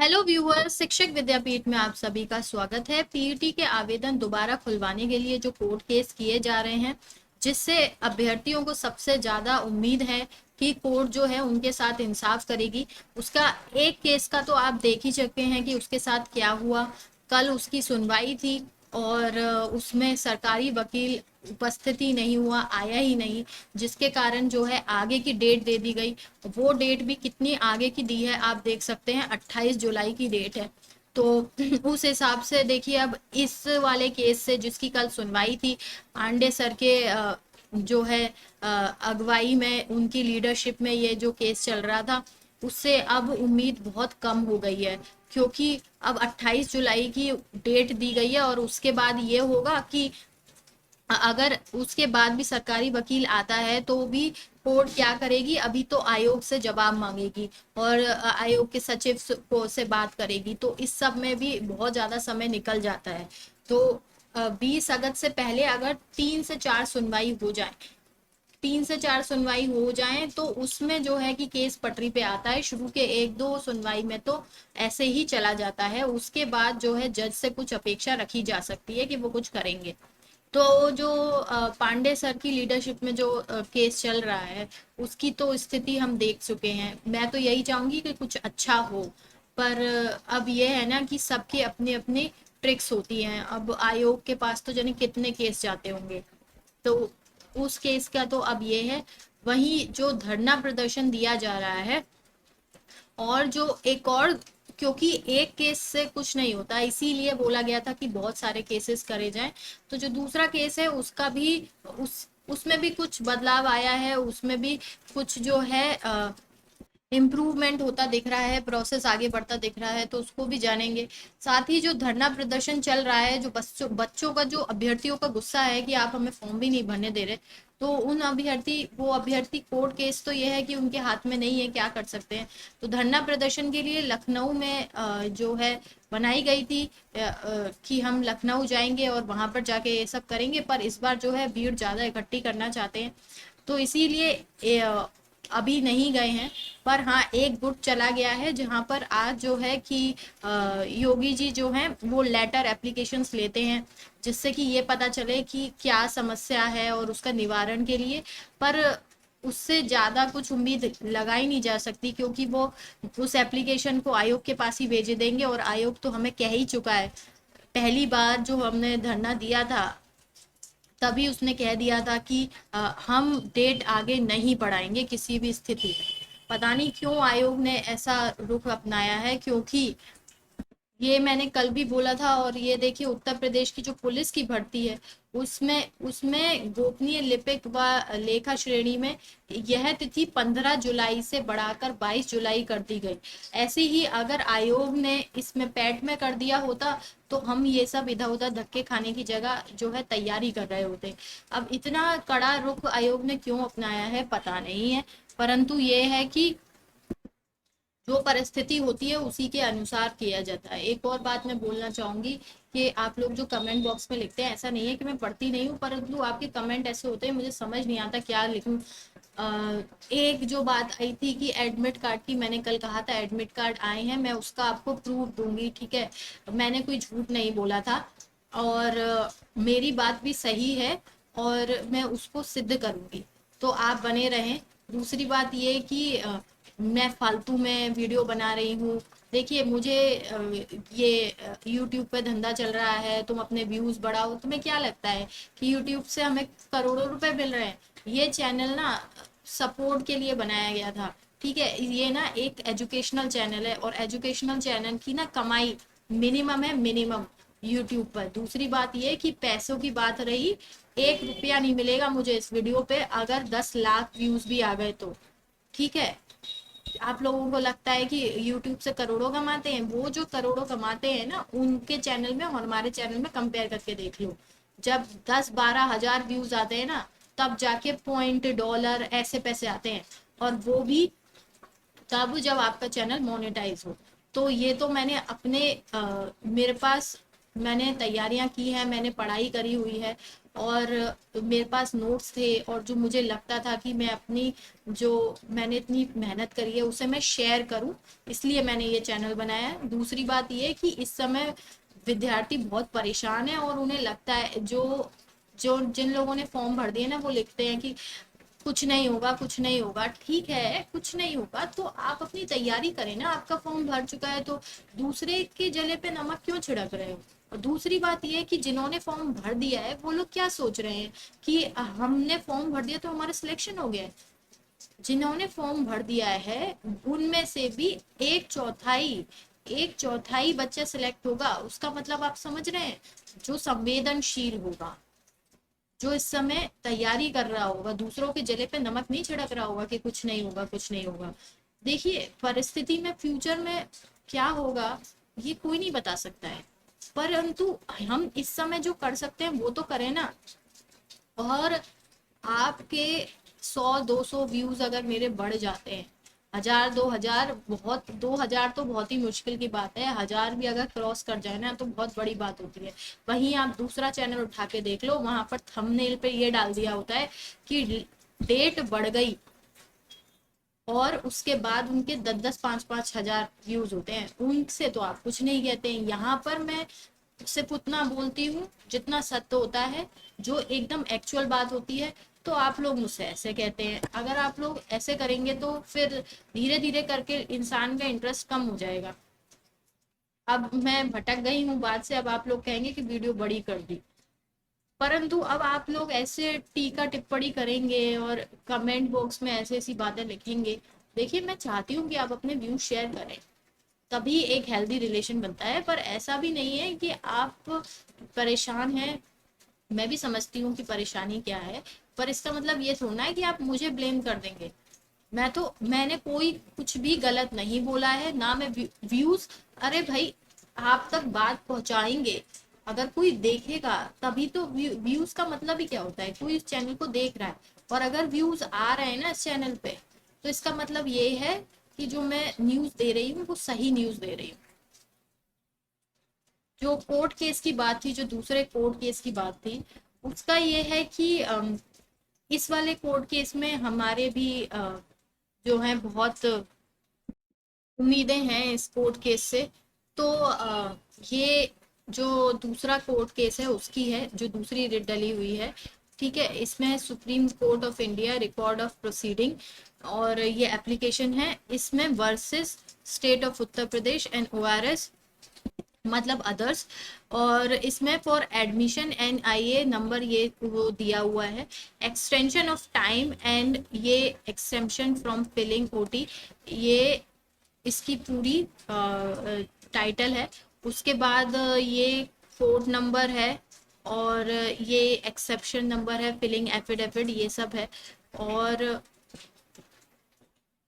Hello viewers, शिक्षक विद्यापीठ में आप सभी का स्वागत है। पीईटी के आवेदन दोबारा खुलवाने के लिए जो कोर्ट केस किए जा रहे हैं, जिससे अभ्यर्थियों को सबसे ज्यादा उम्मीद है कि कोर्ट जो है उनके साथ इंसाफ करेगी। उसका एक केस का तो आप देख ही चुके हैं कि उसके साथ क्या हुआ। कल उसकी सुनवाई थी और उसमें सरकारी वकील उपस्थिति नहीं हुआ, आया ही नहीं, जिसके कारण जो है आगे की डेट दे दी गई। वो डेट भी कितनी आगे की दी है आप देख सकते हैं, 28 जुलाई की डेट है। तो उस हिसाब से देखिए, अब इस वाले केस से जिसकी कल सुनवाई थी, पांडे सर के जो है अगुवाई में, उनकी लीडरशिप में ये जो केस चल रहा था, उससे अब उम्मीद बहुत कम हो गई है। क्योंकि अब 28 जुलाई की डेट दी गई है और उसके बाद ये होगा कि अगर उसके बाद भी सरकारी वकील आता है तो भी कोर्ट क्या करेगी, अभी तो आयोग से जवाब मांगेगी और आयोग के सचिव को से बात करेगी, तो इस सब में भी बहुत ज्यादा समय निकल जाता है। तो 20 अगस्त से पहले अगर 3 से 4 सुनवाई हो जाए, 3 से 4 सुनवाई हो जाए, तो उसमें जो है कि केस पटरी पे आता है। शुरू के 1-2 सुनवाई में तो ऐसे ही चला जाता है, उसके बाद जो है जज से कुछ अपेक्षा रखी जा सकती है कि वो कुछ करेंगे। तो जो पांडे सर की लीडरशिप में जो केस चल रहा है, उसकी तो स्थिति हम देख चुके हैं। मैं तो यही चाहूंगी कि कुछ अच्छा हो, पर अब ये है ना कि सबकी अपनी अपनी ट्रिक्स होती हैं। अब आयोग के पास तो जाने कितने केस जाते होंगे, तो उस केस का तो अब ये है। वहीं जो धरना प्रदर्शन दिया जा रहा है, और जो एक और, क्योंकि एक केस से कुछ नहीं होता, इसीलिए बोला गया था कि बहुत सारे केसेस करे जाएं। तो जो दूसरा केस है उसका भी, उसमें भी कुछ बदलाव आया है, उसमें भी कुछ जो है इम्प्रूवमेंट होता दिख रहा है, प्रोसेस आगे बढ़ता दिख रहा है, तो उसको भी जानेंगे। साथ ही जो धरना प्रदर्शन चल रहा है, जो बच्चों बच्चों का, जो अभ्यर्थियों का गुस्सा है कि आप हमें फॉर्म भी नहीं भरने दे रहे, तो उन अभ्यर्थी, वो अभ्यर्थी, कोर्ट केस तो ये है कि उनके हाथ में नहीं है, क्या कर सकते हैं। तो धरना प्रदर्शन के लिए लखनऊ में जो है बनाई गई थी कि हम लखनऊ जाएंगे और वहां पर जाके ये सब करेंगे, पर इस बार जो है भीड़ ज्यादा इकट्ठी करना चाहते हैं, तो इसीलिए अभी नहीं गए हैं। पर हाँ, एक गुट चला गया है जहां पर आज जो है कि योगी जी जो हैं वो लेटर एप्लीकेशंस लेते हैं, जिससे कि ये पता चले कि क्या समस्या है और उसका निवारण के लिए। पर उससे ज्यादा कुछ उम्मीद लगाई नहीं जा सकती, क्योंकि वो उस एप्लीकेशन को आयोग के पास ही भेजे देंगे, और आयोग तो हमें कह ही चुका है। पहली बार जो हमने धरना दिया था, तभी उसने कह दिया था कि हम डेट आगे नहीं बढ़ाएंगे किसी भी स्थिति में। पता नहीं क्यों आयोग ने ऐसा रुख अपनाया है, क्योंकि ये मैंने कल भी बोला था। और ये देखिए, उत्तर प्रदेश की जो पुलिस की भर्ती है, उसमें उसमें गोपनीय लिपिक व लेखा श्रेणी में यह तिथि 15 जुलाई से बढ़ाकर 22 जुलाई कर दी गई। ऐसे ही अगर आयोग ने इसमें पैट में कर दिया होता, तो हम ये सब इधर उधर धक्के खाने की जगह जो है तैयारी कर रहे होते। अब इतना कड़ा रुख आयोग ने क्यों अपनाया है पता नहीं है, परंतु ये है कि जो परिस्थिति होती है उसी के अनुसार किया जाता है। एक और बात मैं बोलना चाहूंगी कि आप लोग जो कमेंट बॉक्स में लिखते हैं, ऐसा नहीं है कि मैं पढ़ती नहीं हूँ, परंतु आपके कमेंट ऐसे होते हैं, मुझे समझ नहीं आता क्या लिखूं। एक जो बात आई थी कि एडमिट कार्ड की, मैंने कल कहा था एडमिट कार्ड आए हैं, मैं उसका आपको प्रूफ दूंगी, ठीक है। मैंने कोई झूठ नहीं बोला था, और मेरी बात भी सही है, और मैं उसको सिद्ध करूंगी। तो आप बने रहें। दूसरी बात ये कि मैं फालतू में वीडियो बना रही हूँ। देखिए, मुझे ये यूट्यूब पे धंधा चल रहा है, तुम अपने व्यूज बढ़ाओ, तुम्हें क्या लगता है कि यूट्यूब से हमें करोड़ों रुपए मिल रहे हैं? ये चैनल ना सपोर्ट के लिए बनाया गया था, ठीक है। ये ना एक एजुकेशनल चैनल है, और एजुकेशनल चैनल की ना कमाई मिनिमम है, मिनिमम, यूट्यूब पर। दूसरी बात ये कि पैसों की बात रही, 1 रुपया नहीं मिलेगा मुझे इस वीडियो पे अगर 10 लाख व्यूज भी आ गए तो, ठीक है। आप लोगों को लगता है कि यूट्यूब से करोड़ों कमाते हैं, वो जो करोड़ों कमाते हैं ना, उनके चैनल में और हमारे चैनल में कंपेयर करके देख लो। जब 10-12 हजार व्यूज आते हैं ना, तब जाके पॉइंट, डॉलर, ऐसे पैसे आते हैं, और वो भी तब जब आपका चैनल मोनेटाइज हो। तो ये तो मैंने अपने मेरे पास मैंने तैयारियां की है, मैंने पढ़ाई करी हुई है, और मेरे पास नोट्स थे, और जो मुझे लगता था कि मैं अपनी, जो मैंने इतनी मेहनत करी है उसे मैं शेयर करूं, इसलिए मैंने ये चैनल बनाया है। दूसरी बात ये कि इस समय विद्यार्थी बहुत परेशान है, और उन्हें लगता है, जो जो जिन लोगों ने फॉर्म भर दिए ना, वो लिखते हैं कि कुछ नहीं होगा, कुछ नहीं होगा। ठीक है, कुछ नहीं होगा तो आप अपनी तैयारी करें ना, आपका फॉर्म भर चुका है तो दूसरे के जले पे नमक क्यों छिड़क रहे हो। और दूसरी बात यह है कि जिन्होंने फॉर्म भर दिया है वो लोग क्या सोच रहे हैं कि हमने फॉर्म भर दिया तो हमारा सिलेक्शन हो गया है। जिन्होंने फॉर्म भर दिया है उनमें से भी एक चौथाई बच्चा सिलेक्ट होगा, उसका मतलब आप समझ रहे हैं, जो संवेदनशील होगा, जो इस समय तैयारी कर रहा होगा, दूसरों के जले पे नमक नहीं छिड़क रहा होगा कि कुछ नहीं होगा, कुछ नहीं होगा। देखिए, परिस्थिति में फ्यूचर में क्या होगा ये कोई नहीं बता सकता है, परंतु हम इस समय जो कर सकते हैं वो तो करें ना। और आपके 100-200 व्यूज अगर मेरे बढ़ जाते हैं, 1000-2000, बहुत 2000 तो बहुत ही मुश्किल की बात है, 1000 भी अगर क्रॉस कर जाए ना तो बहुत बड़ी बात होती है। वहीं आप दूसरा चैनल उठा के देख लो, वहां पर थंबनेल पे ये डाल दिया होता है कि डेट बढ़ गई, और उसके बाद उनके 10-10, 5-5 हजार व्यूज होते हैं, उनसे तो आप कुछ नहीं कहते हैं। यहाँ पर मैं सिर्फ उतना बोलती हूँ जितना सत्य होता है, जो एकदम एक्चुअल बात होती है। तो आप लोग मुझसे ऐसे कहते हैं, अगर आप लोग ऐसे करेंगे तो फिर धीरे धीरे करके इंसान का इंटरेस्ट कम हो जाएगा। अब मैं भटक गई हूँ बात से, अब आप लोग कहेंगे कि वीडियो बड़ी कर दी, परंतु अब आप लोग ऐसे टीका टिप्पणी करेंगे और कमेंट बॉक्स में ऐसी ऐसी बातें लिखेंगे। देखिए, मैं चाहती हूँ कि आप अपने व्यूज शेयर करें, तभी एक हेल्दी रिलेशन बनता है, पर ऐसा भी नहीं है कि आप परेशान हैं। मैं भी समझती हूँ कि परेशानी क्या है, पर इसका मतलब ये थोड़ा है कि आप मुझे ब्लेम कर देंगे। मैंने कोई कुछ भी गलत नहीं बोला है ना, मैं व्यूज, अरे भाई, आप तक बात पहुंचाएंगे, अगर कोई देखेगा तभी तो। व्यूज का मतलब ही क्या होता है, कोई इस चैनल को देख रहा है, और अगर व्यूज आ रहे हैं ना इस चैनल पे, तो इसका मतलब ये है कि जो मैं न्यूज दे रही हूँ वो सही न्यूज दे रही हूँ। जो कोर्ट केस की बात थी, जो दूसरे कोर्ट केस की बात थी, उसका ये है कि इस वाले कोर्ट केस में हमारे भी जो है बहुत उम्मीदें हैं इस कोर्ट केस से। तो ये जो दूसरा कोर्ट केस है उसकी है, जो दूसरी रिट डली हुई है, ठीक है। इसमें supreme court of India record of proceeding, और ये एप्लीकेशन है इसमें versus state of Uttar Pradesh and ORS, मतलब अदर्स। और इसमें फॉर एडमिशन NIA नंबर ये वो दिया हुआ है, एक्सटेंशन ऑफ टाइम एंड ये एक्सेम्पशन फ्रॉम फिलिंग OT, ये इसकी पूरी टाइटल है। उसके बाद ये कोड नंबर है, और ये एक्सेप्शन नंबर है, फिलिंग एफिडेविट, ये सब है। और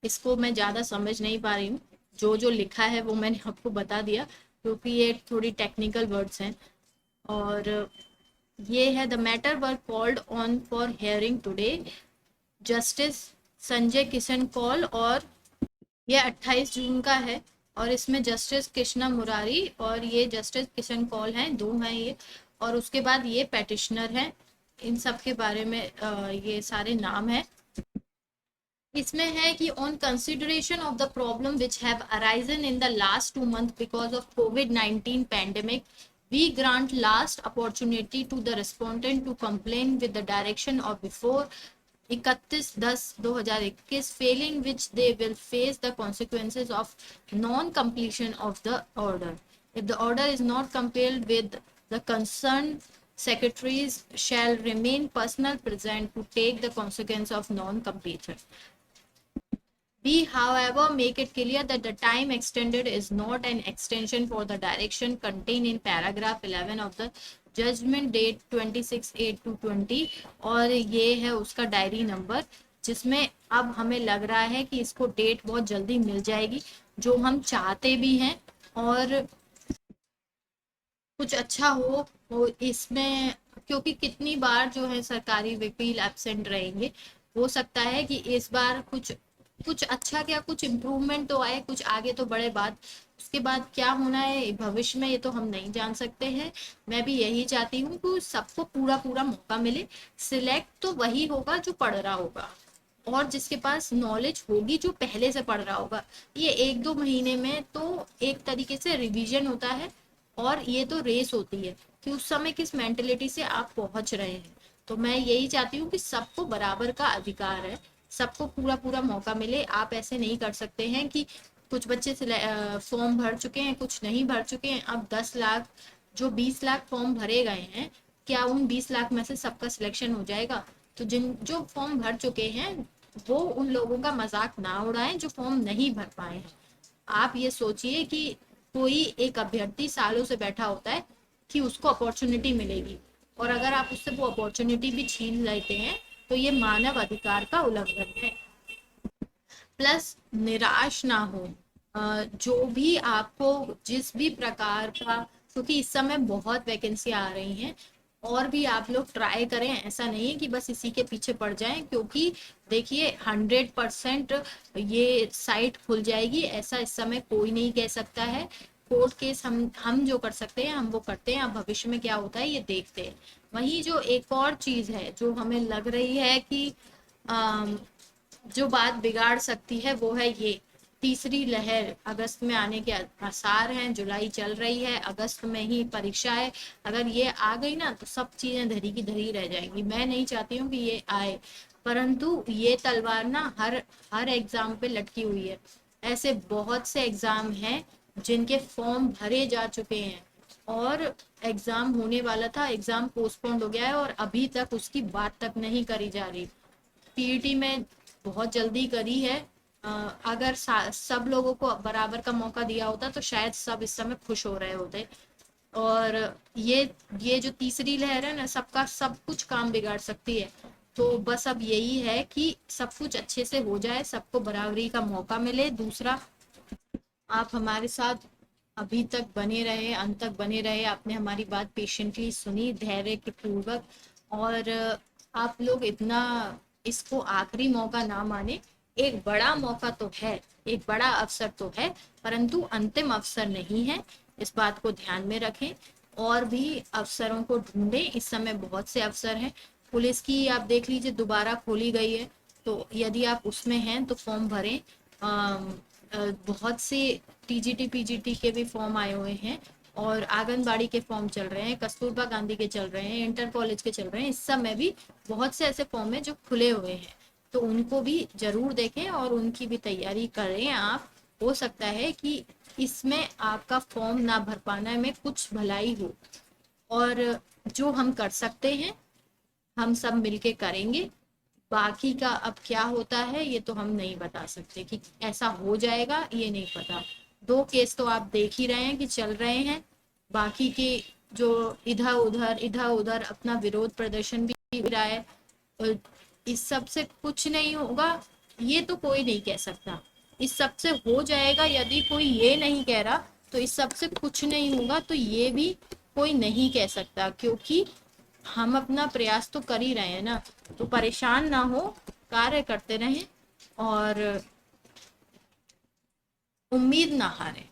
इसको मैं ज़्यादा समझ नहीं पा रही हूँ, जो जो लिखा है वो मैंने आपको बता दिया, क्योंकि ये थोड़ी टेक्निकल वर्ड्स हैं। और ये है, the matter was called on for hearing today, justice Sanjay Kishan Kaul, और ये 28 जून का है। और इसमें जस्टिस कृष्णा मुरारी और ये जस्टिस किशन कौल हैं, दो हैं ये। और उसके बाद ये पेटिशनर हैं, इन सब के बारे में ये सारे नाम हैं। इसमें है कि on consideration of the problem which have arisen in the last 2 months because of COVID-19 pandemic, we grant last opportunity to the respondent to complain with the direction of before 31/10/2021, failing which they will face the consequences of non-completion of the order. If the order is not complied with, the concerned secretaries shall remain personal present to take the consequence of non-completion. We, however, make it clear that the time extended is not an extension for the direction contained in paragraph 11 of the judgment date 26/8/2020, और ये है उसका diary number, जिसमें अब हमें लग रहा है कि इसको डेट बहुत जल्दी मिल जाएगी, जो हम चाहते भी हैं। और कुछ अच्छा हो इसमें, क्योंकि कितनी बार जो है सरकारी वकील एब्सेंट रहेंगे, हो सकता है कि इस बार कुछ कुछ अच्छा क्या, कुछ इम्प्रूवमेंट तो आए, कुछ आगे तो बढ़े बात। उसके बाद क्या होना है भविष्य में ये तो हम नहीं जान सकते हैं। मैं भी यही चाहती हूँ कि सबको पूरा पूरा मौका मिले। सिलेक्ट तो वही होगा जो पढ़ रहा होगा और जिसके पास नॉलेज होगी, जो पहले से पढ़ रहा होगा। ये 1-2 महीने में तो एक तरीके से रिवीजन होता है और ये तो रेस होती है कि उस समय किस मेंटेलिटी से आप पहुंच रहे हैं। तो मैं यही चाहती हूँ कि सबको बराबर का अधिकार है, सबको पूरा पूरा मौका मिले। आप ऐसे नहीं कर सकते हैं कि कुछ बच्चे फॉर्म भर चुके हैं, कुछ नहीं भर चुके हैं। अब 10 लाख, जो 20 लाख फॉर्म भरे गए हैं, क्या उन 20 लाख में से सबका सिलेक्शन हो जाएगा? तो जिन जो फॉर्म भर चुके हैं वो उन लोगों का मजाक ना उड़ाएं जो फॉर्म नहीं भर पाए हैं। आप ये सोचिए कि कोई एक अभ्यर्थी सालों से बैठा होता है कि उसको अपॉर्चुनिटी मिलेगी, और अगर आप उससे वो अपॉर्चुनिटी भी छीन लेते हैं तो ये मानव अधिकार का उल्लंघन है। प्लस निराश ना हो। जो भी आपको जिस भी प्रकार का, क्योंकि इस समय बहुत वैकेंसी आ रही हैं, और भी आप लोग ट्राई करें। ऐसा नहीं है कि बस इसी के पीछे पड़ जाएं, क्योंकि देखिए 100% ये साइट खुल जाएगी ऐसा इस समय कोई नहीं कह सकता है। कोर्ट केस हम जो कर सकते हैं हम वो करते हैं। अब भविष्य में क्या होता है ये देखते हैं। वहीं जो एक और चीज है जो हमें लग रही है कि जो बात बिगाड़ सकती है वो है ये तीसरी लहर अगस्त में आने के आसार हैं। जुलाई चल रही है, अगस्त में ही परीक्षा है। अगर ये आ गई ना तो सब चीजें धरी की धरी रह जाएंगी। मैं नहीं चाहती हूँ कि ये आए, परंतु ये तलवार ना हर हर एग्जाम पे लटकी हुई है। ऐसे बहुत से एग्जाम हैं जिनके फॉर्म भरे जा चुके हैं और एग्जाम होने वाला था, एग्जाम पोस्टपोन्ड हो गया है और अभी तक उसकी बात तक नहीं करी जा रही। पीईटी में बहुत जल्दी करी है। अगर सब लोगों को बराबर का मौका दिया होता तो शायद सब इस समय खुश हो रहे होते। और ये ये जो तीसरी लहर है ना, सबका सब कुछ काम बिगाड़ सकती है। तो बस अब यही है कि सब कुछ अच्छे से हो जाए, सबको बराबरी का मौका मिले। दूसरा, आप हमारे साथ अभी तक बने रहे, अंत तक बने रहे, आपने हमारी बात पेशेंटली सुनी धैर्य के पूर्वक। और आप लोग इतना इसको आखिरी मौका ना माने। एक बड़ा मौका तो है, एक बड़ा अवसर तो है, परंतु अंतिम अवसर नहीं है। इस बात को ध्यान में रखें और भी अवसरों को ढूंढें। इस समय बहुत से अवसर हैं। पुलिस की आप देख लीजिए दोबारा खोली गई है, तो यदि आप उसमें हैं तो फॉर्म भरें। बहुत से टीजीटी पीजीटी के भी फॉर्म आए हुए हैं और आंगनबाड़ी के फॉर्म चल रहे हैं, कस्तूरबा गांधी के चल रहे हैं, इंटर कॉलेज के चल रहे हैं। इस सब में भी बहुत से ऐसे फॉर्म हैं जो खुले हुए हैं, तो उनको भी जरूर देखें और उनकी भी तैयारी करें आप। हो सकता है कि इसमें आपका फॉर्म ना भर पाने में कुछ भलाई हो, और जो हम कर सकते हैं हम सब मिलके करेंगे। बाकी का अब क्या होता है ये तो हम नहीं बता सकते कि ऐसा हो जाएगा, ये नहीं पता। 2 केस तो आप देख ही रहे हैं कि चल रहे हैं। बाकी के जो इधर उधर अपना विरोध प्रदर्शन भी हो रहा है, और इस सब से कुछ नहीं होगा ये तो कोई नहीं कह सकता। इस सब से हो जाएगा यदि कोई ये नहीं कह रहा, तो इस सब से कुछ नहीं होगा तो ये भी कोई नहीं कह सकता, क्योंकि हम अपना प्रयास तो कर ही रहे हैं ना। तो परेशान ना हो, कार्य करते रहें और उम्मीद ना हारें।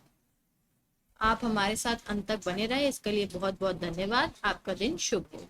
आप हमारे साथ अंत तक बने रहे इसके लिए बहुत बहुत धन्यवाद। आपका दिन शुभ हो।